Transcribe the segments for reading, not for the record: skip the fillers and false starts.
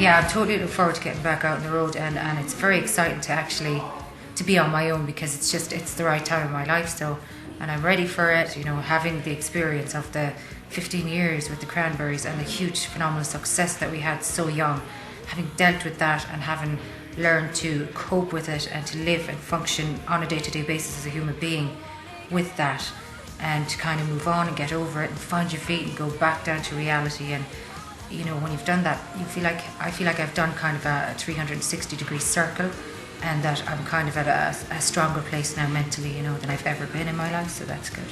Yeah, I'm totally looking forward to getting back out on the road, and it's very exciting to actually to be on my own, because it's the right time in my life. So, and I'm ready for it. You know, having the experience of the 15 years with the Cranberries and the huge phenomenal success that we had so young, having dealt with that and having learned to cope with it and to live and function on a day-to-day basis as a human being with that, and to kind of move on and get over it and find your feet and go back down to reality. And you know, when you've done that, I feel like I've done kind of a 360-degree circle, and that I'm kind of at a stronger place now mentally, you know, than I've ever been in my life, so that's good.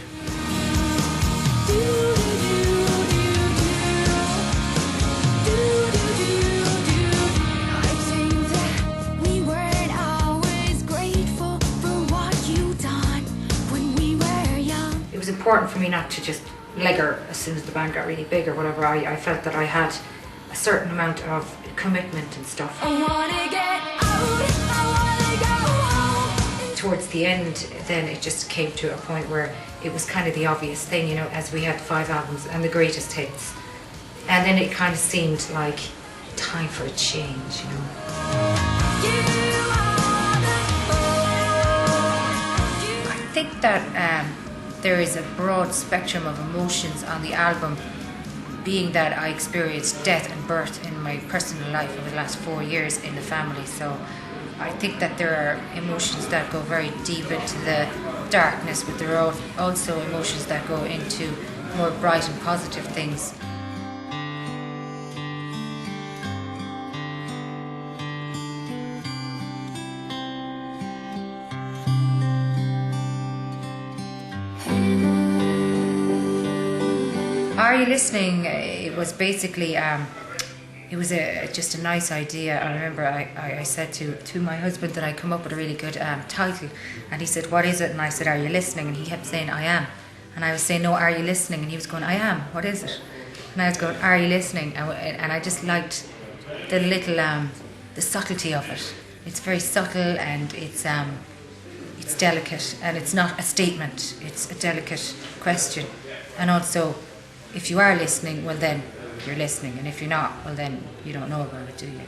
It was important for me not to just leg her as soon as the band got really big or whatever. I felt that I had a certain amount of commitment and stuff. I wanna get out, I wanna go home. Towards the end, then it just came to a point where it was kind of the obvious thing, you know, as we had 5 albums and the greatest hits. And then it kind of seemed like time for a change, you know. I think that there is a broad spectrum of emotions on the album, being that I experienced death and birth in my personal life over the last 4 years in the family. So I think that there are emotions that go very deep into the darkness, but there are also emotions that go into more bright and positive things. Are You Listening? It was basically, it was just a nice idea. I remember I said to my husband that I'd come up with a really good title, and he said, "What is it?" And I said, "Are you listening?" And he kept saying, "I am." And I was saying, "No, are you listening?" And he was going, "I am. What is it?" And I was going, "Are you listening?" And I just liked the little, the subtlety of it. It's very subtle, and it's delicate, and it's not a statement. It's a delicate question. And also, if you are listening, well then you're listening, and if you're not, well then you don't know about it, do you?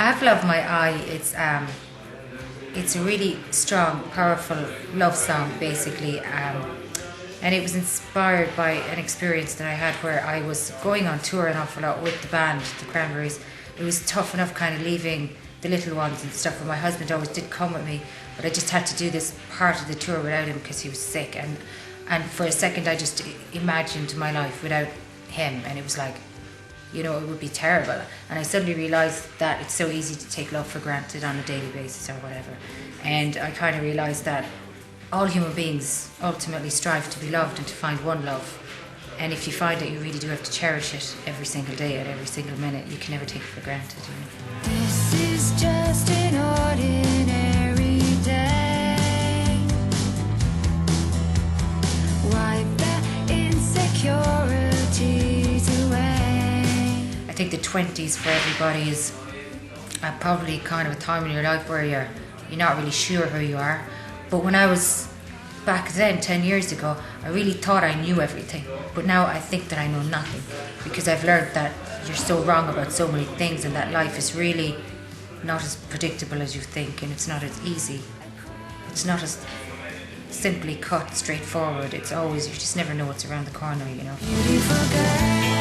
I've Loved My Eye. It's a really strong, powerful love song, basically. And it was inspired by an experience that I had where I was going on tour an awful lot with the band, the Cranberries. It was tough enough kind of leaving the little ones and stuff, and my husband always did come with me, but I just had to do this part of the tour without him because he was sick. And for a second I just imagined my life without him, and it was like, you know, it would be terrible. And I suddenly realised that it's so easy to take love for granted on a daily basis or whatever. And I kind of realised that all human beings ultimately strive to be loved and to find one love. And if you find it, you really do have to cherish it every single day and every single minute. You can never take it for granted, you know. This is just an ordinary day. Wipe the insecurities away. I think the 20s for everybody is probably kind of a time in your life where you're not really sure who you are. But when I was back then, 10 years ago, I really thought I knew everything. But now I think that I know nothing, because I've learned that you're so wrong about so many things, and that life is really not as predictable as you think, and it's not as easy. It's not as simply cut, straightforward. It's always, you just never know what's around the corner, you know. Beautiful girl.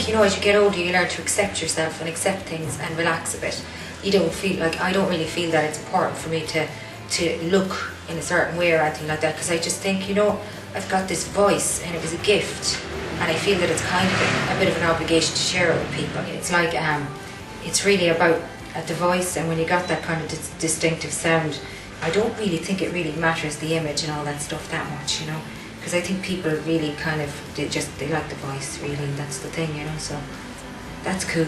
You know, as you get older, you learn to accept yourself and accept things and relax a bit. You don't feel like, I don't really feel that it's important for me to look in a certain way or anything like that, because I just think, you know, I've got this voice and it was a gift, and I feel that it's kind of a bit of an obligation to share it with people. It's like, it's really about the voice, and when you got that kind of distinctive sound, I don't really think it really matters the image and all that stuff that much, you know. Because I think people really kind of, they like the voice, really, and that's the thing, you know, so that's cool.